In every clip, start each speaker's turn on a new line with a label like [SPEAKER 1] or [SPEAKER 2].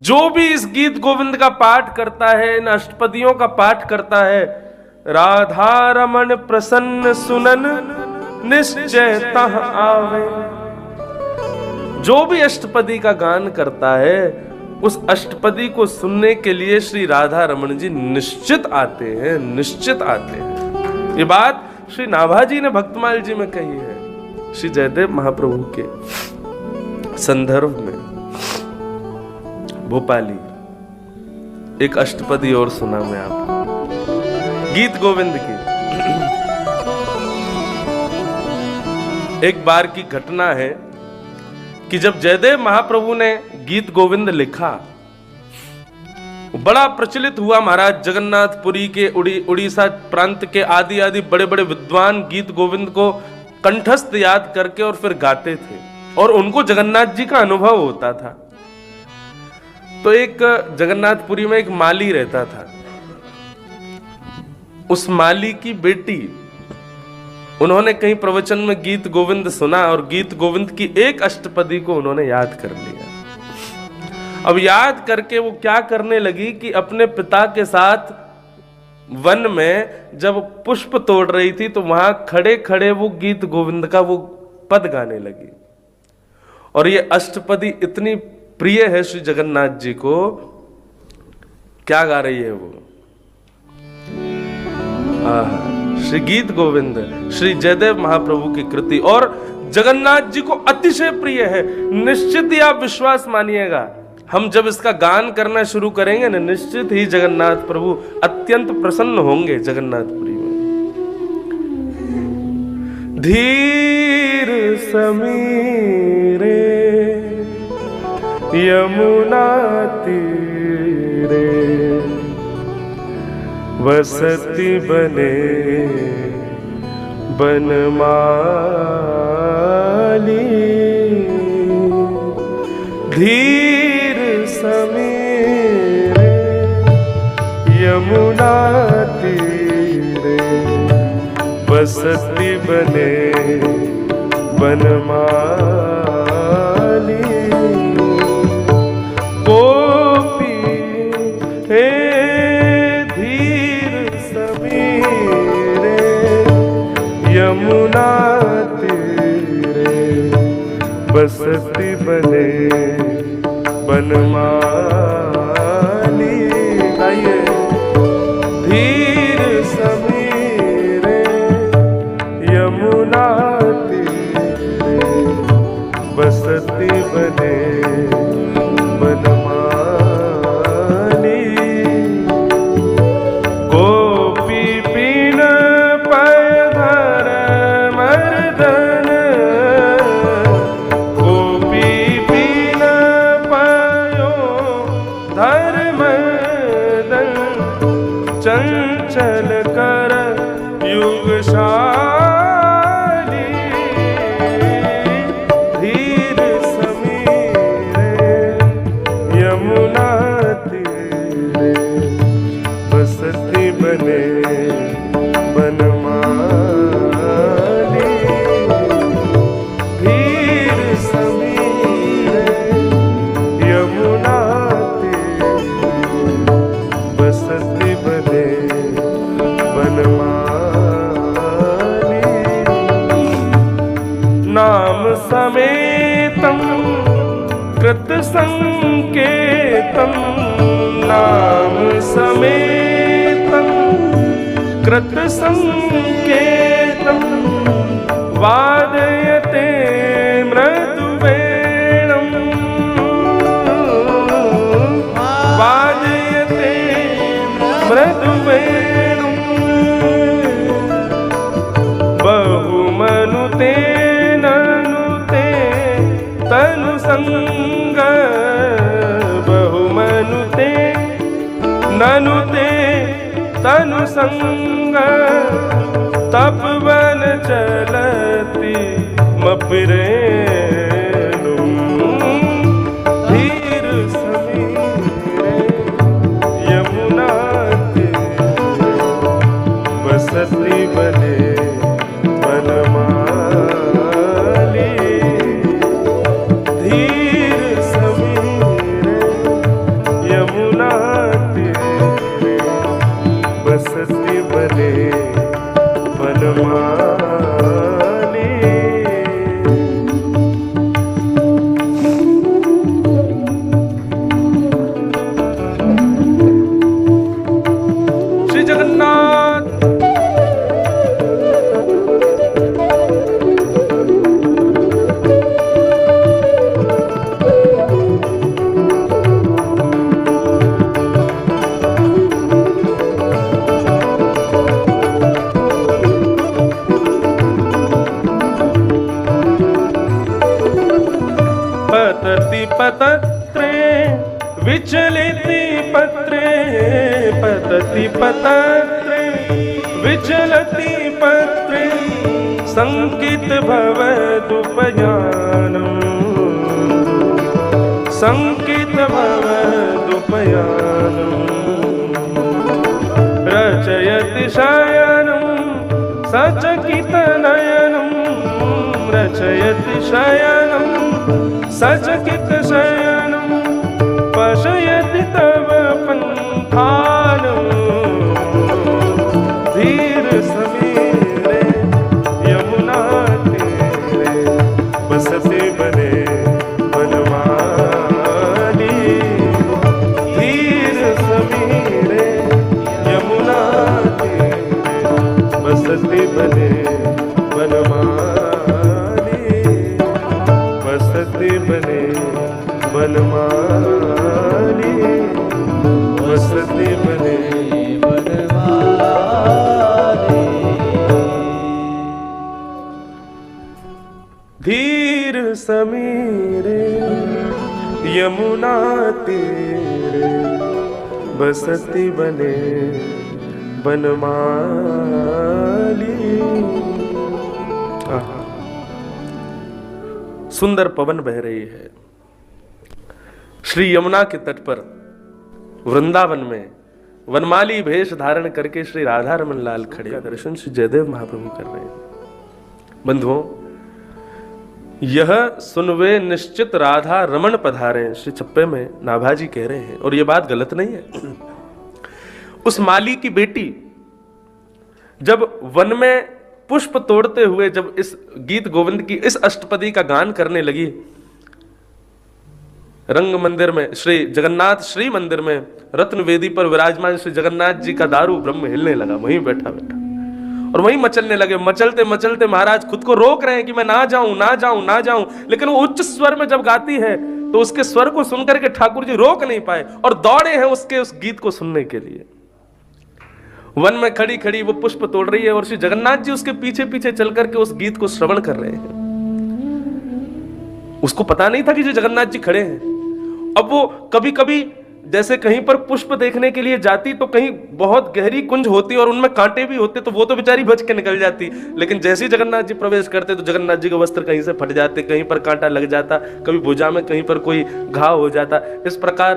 [SPEAKER 1] जो भी इस गीत गोविंद का पाठ करता है, इन अष्टपदियों का पाठ करता है, राधा रमन प्रसन्न सुनन निश्चय तह आवे। जो भी अष्टपदी का गान करता है, उस अष्टपदी को सुनने के लिए श्री राधा रमन जी निश्चित आते हैं, निश्चित आते हैं। ये बात श्री नाभाजी ने भक्तमाल जी में कही है, श्री जयदेव महाप्रभु के संदर्भ में। भोपाली एक अष्टपदी और सुना मैं आपको, गीत गोविंद की। एक बार की घटना है कि जब जयदेव महाप्रभु ने गीत गोविंद लिखा, बड़ा प्रचलित हुआ। महाराज जगन्नाथपुरी के उड़ीसा प्रांत के आदि आदि बड़े बड़े विद्वान गीत गोविंद को कंठस्थ याद करके और फिर गाते थे, और उनको जगन्नाथ जी का अनुभव होता था। तो एक जगन्नाथपुरी में एक माली रहता था। उस माली की बेटी, उन्होंने कहीं प्रवचन में गीत गोविंद सुना और गीत गोविंद की एक अष्टपदी को उन्होंने याद कर लिया। अब याद करके वो क्या करने लगी कि अपने पिता के साथ वन में जब पुष्प तोड़ रही थी, तो वहां खड़े खड़े वो गीत गोविंद का वो पद गाने लगी। और ये अष्टपदी इतनी प्रिय है श्री जगन्नाथ जी को। क्या गा रही है वो? श्री गीत गोविंद, श्री जयदेव महाप्रभु की कृति, और जगन्नाथ जी को अतिशय प्रिय है। निश्चित ही आप विश्वास मानिएगा, हम जब इसका गान करना शुरू करेंगे ना, निश्चित ही जगन्नाथ प्रभु अत्यंत प्रसन्न होंगे जगन्नाथपुरी में। धीर समीरे यमुना तीरे वसति बने बनमाली। धीर समीरे यमुना तीरे बसती बने बनमाली। गोपी हे धीर समीरे यमुना तीरे बसती बने बनमाली। आइए, धीर समीरे यमुना तीरे बसती बने बनमाली। गोपी बिन पधर मर्दन, गोपी बिन पयो धर्मदन, चंचल कर युगशाली। धीर समीरे यमुना तीरे बसती बने बनमाली। धीर समीरे यमुना तीरे बसती बने बनमाली। नाम समेतं कृत संकेतं, नाम समेतं कृत संकेतं वादयते मृदुवेणं, वादयते मृदुवेणं। बहुमनुते ननुते तनुसंग, बहुमनुते ननुते तनुसंग, तपवन चलती मपिरेणुं। धीर समीरे यमुना तीरे बसती बने बनमाली। धीर समीरे विचलिति पत्रे पतति पतत्रे विचलति पत्रे संकित भवदुपयानम् संकित भवदुपयानम् रचयति शयनं सचकित नयनं रचयति शयनं सचकित शयनं पशयति तव पंथानं धीर समीरे यमुना तीरे बसते बने बनमाली धीर समीरे यमुना तीरे बसते बने बनमाली बसते बने बनमाली बसते बने बनमाली धीर समीरे यमुना तीरे बसती बने बनमाली। सुंदर पवन बह रही है श्री यमुना के तट पर वृंदावन में वनमाली भेष धारण करके श्री राधा रमन लाल खड़े दर्शन श्री जयदेव महाप्रभु कर रहे हैं। बंधुओं, यह सुनवे निश्चित राधा रमन पधारे श्री छप्पे में नाभाजी कह रहे हैं, और यह बात गलत नहीं है। उस माली की बेटी जब वन में पुष्प तोड़ते हुए जब इस गीत गोविंद की इस अष्टपदी का गान करने लगी, रंग मंदिर में श्री जगन्नाथ श्री मंदिर में रत्न वेदी पर विराजमान श्री जगन्नाथ जी का दारू ब्रह्म हिलने लगा, वहीं बैठा बैठा और वहीं मचलने लगे। मचलते मचलते महाराज खुद को रोक रहे हैं कि मैं ना जाऊं ना जाऊं ना जाऊं, लेकिन वो उच्च स्वर में जब गाती है तो उसके स्वर को सुनकर के ठाकुर जी रोक नहीं पाए और दौड़े हैं उसके उस गीत को सुनने के लिए। वन में खड़ी खड़ी वो पुष्प तोड़ रही है और श्री जगन्नाथ जी उसके पीछे पीछे चल करके उस गीत को श्रवण कर रहे हैं। उसको पता नहीं था कि जो जगन्नाथ जी खड़े हैं। अब वो कभी कभी जैसे कहीं पर पुष्प देखने के लिए जाती तो कहीं बहुत गहरी कुंज होती और उनमें कांटे भी होते, तो वो तो बेचारी बच के निकल जाती, लेकिन जैसे ही जगन्नाथ जी प्रवेश करते तो जगन्नाथ जी के वस्त्र कहीं से फट जाते, कहीं पर कांटा लग जाता, कभी भुजा में कहीं पर कोई घाव हो जाता। इस प्रकार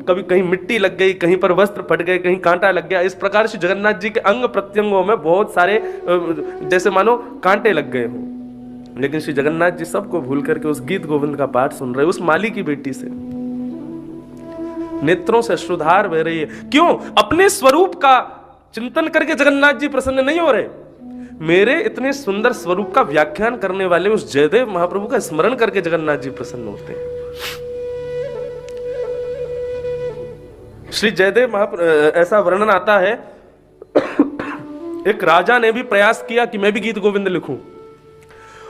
[SPEAKER 1] कभी कहीं मिट्टी लग गई, कहीं पर वस्त्र फट गए, कहीं कांटा लग गया। इस प्रकार से जगन्नाथ जी के अंग प्रत्यंगों में बहुत सारे जैसे मानो कांटे लग गए हों, लेकिन श्री जगन्नाथ जी सबको भूल करके उस गीत गोविंद का पाठ सुन रहे। उस माली की बेटी से नेत्रों से अश्रुधार बह रही है। क्यों? अपने स्वरूप का चिंतन करके जगन्नाथ जी प्रसन्न नहीं हो रहे। मेरे इतने सुंदर स्वरूप का व्याख्यान करने वाले उस जयदेव महाप्रभु का स्मरण करके जगन्नाथ जी प्रसन्न होते हैं। श्री जयदेव महाप्रभु ऐसा वर्णन आता है, एक राजा ने भी प्रयास किया कि मैं भी गीत गोविंद लिखूं,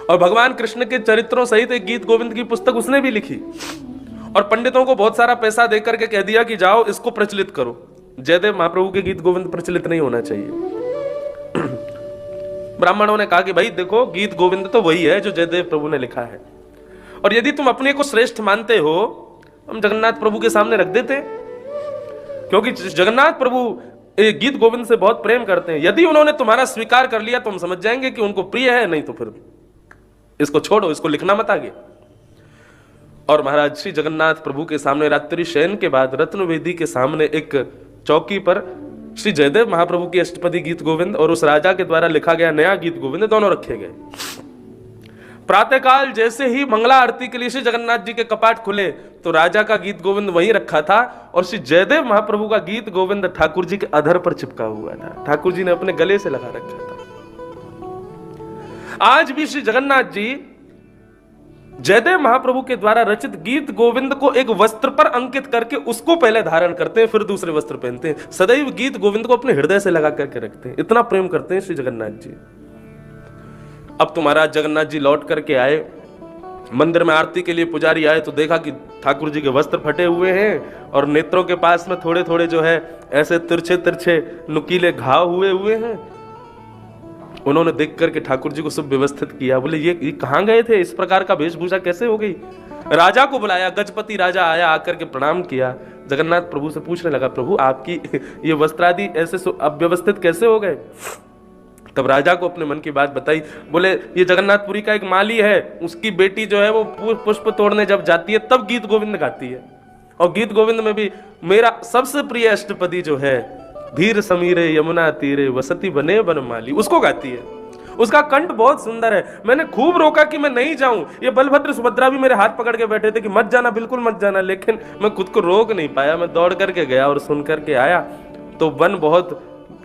[SPEAKER 1] और भगवान कृष्ण के चरित्रों सहित एक गीत गोविंद की पुस्तक उसने भी लिखी और पंडितों को बहुत सारा पैसा देकर के कह दिया कि जाओ इसको प्रचलित करो। जयदेव महाप्रभु के गीत गोविंद प्रचलित नहीं होना चाहिए। ब्राह्मणों ने कहा कि भाई देखो, गीत गोविंद तो वही है जो जयदेव प्रभु ने लिखा है, और यदि तुम अपने को श्रेष्ठ मानते हो हम जगन्नाथ प्रभु के सामने रख देते, क्योंकि जगन्नाथ प्रभु गीत गोविंद से बहुत प्रेम करते हैं। यदि उन्होंने तुम्हारा स्वीकार कर लिया तो हम समझ जाएंगे कि उनको प्रिय है, नहीं तो फिर इसको छोड़ो, इसको लिखना मत आगे। और महाराज श्री जगन्नाथ प्रभु के सामने रात्रि शयन के बाद रत्न वेदी के सामने एक चौकी पर श्री जयदेव महाप्रभु की अष्टपदी गीत गोविंद और उस राजा के द्वारा लिखा गया नया गीत गोविंद दोनों रखे गए। प्रातःकाल जैसे ही मंगला आरती के लिए श्री जगन्नाथ जी के कपाट खुले तो राजा का गीत गोविंद वहीं रखा था और श्री जयदेव महाप्रभु का गीत गोविंद ठाकुर जी के अधर पर चिपका हुआ था। ठाकुर जी ने अपने गले से लगा रखा था। आज भी श्री जगन्नाथ जी जयदेव महाप्रभु के द्वारा रचित गीत गोविंद को एक वस्त्र पर अंकित करके उसको पहले धारण करते हैं, फिर दूसरे वस्त्र पहनते हैं। सदैव गीत गोविंद को अपने हृदय से लगा करके रखते हैं, इतना प्रेम करते हैं श्री जगन्नाथ जी। अब तो महाराज जगन्नाथ जी लौट करके आए, मंदिर में आरती के लिए पुजारी आए तो देखा कि ठाकुर जी के वस्त्र फटे हुए हैं और नेत्रों के पास में थोड़े थोड़े जो है ऐसे तिरछे तिरछे नुकीले घाव हुए हैं। उन्होंने देख करके ठाकुर जी को सब व्यवस्थित किया। बोले ये कहाँ गए थे, इस प्रकार का वेशभूषा कैसे हो गई? राजा को बुलाया, गजपति राजा आया, आकर के प्रणाम किया। जगन्नाथ प्रभु से पूछने लगा, प्रभु आपकी ये वस्त्र आदि ऐसे अव्यवस्थित कैसे हो गए? तब राजा को अपने मन की बात बताई। बोले ये जगन्नाथपुरी का एक माली है, उसकी बेटी जो है वो पुष्प तोड़ने जब जाती है तब गीत गोविंद गाती है, और गीत गोविंद में भी मेरा सबसे प्रिय अष्टपदी जो है, धीर समीरे यमुना तीरे वसती बने बनमाली, उसको गाती है। उसका कंठ बहुत सुंदर है। मैंने खूब रोका कि मैं नहीं जाऊं, ये बलभद्र सुभद्रा भी मेरे हाथ पकड़ के बैठे थे कि मत जाना, बिल्कुल मत जाना, लेकिन मैं खुद को रोक नहीं पाया। मैं दौड़ करके गया और सुन करके आया। तो वन बहुत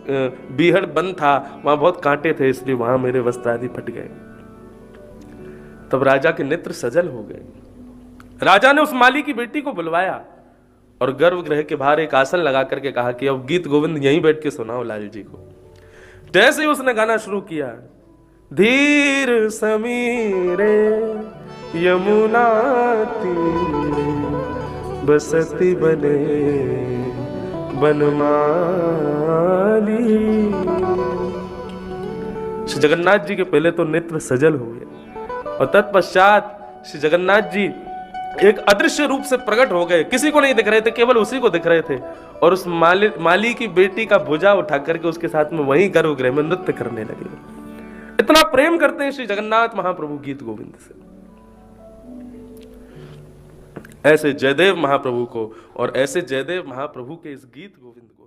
[SPEAKER 1] बीहड़ वन था, वहां बहुत कांटे थे, इसलिए वहां मेरे वस्त्र आदि फट गए। तब राजा के नेत्र सजल हो गए। राजा ने उस माली की बेटी को बुलवाया और गर्भगृह के बाहर एक आसन लगा करके कहा कि अब गीत गोविंद यहीं बैठ के सुनाओ लाल जी को। जैसे ही उसने गाना शुरू किया, धीर समीरे यमुना तीरे बसती बने बनमाली। श्री जगन्नाथ जी के पहले तो नेत्र सजल हुए और तत्पश्चात श्री जगन्नाथ जी एक अदृश्य रूप से प्रकट हो गए। किसी को नहीं दिख रहे थे, केवल उसी को दिख रहे थे, और उस माली की बेटी का भुजा उठा करके उसके साथ में वहीं गर्भगृह में नृत्य करने लगे। इतना प्रेम करते हैं श्री जगन्नाथ महाप्रभु गीत गोविंद से। ऐसे जयदेव महाप्रभु को और ऐसे जयदेव महाप्रभु के इस गीत गोविंद को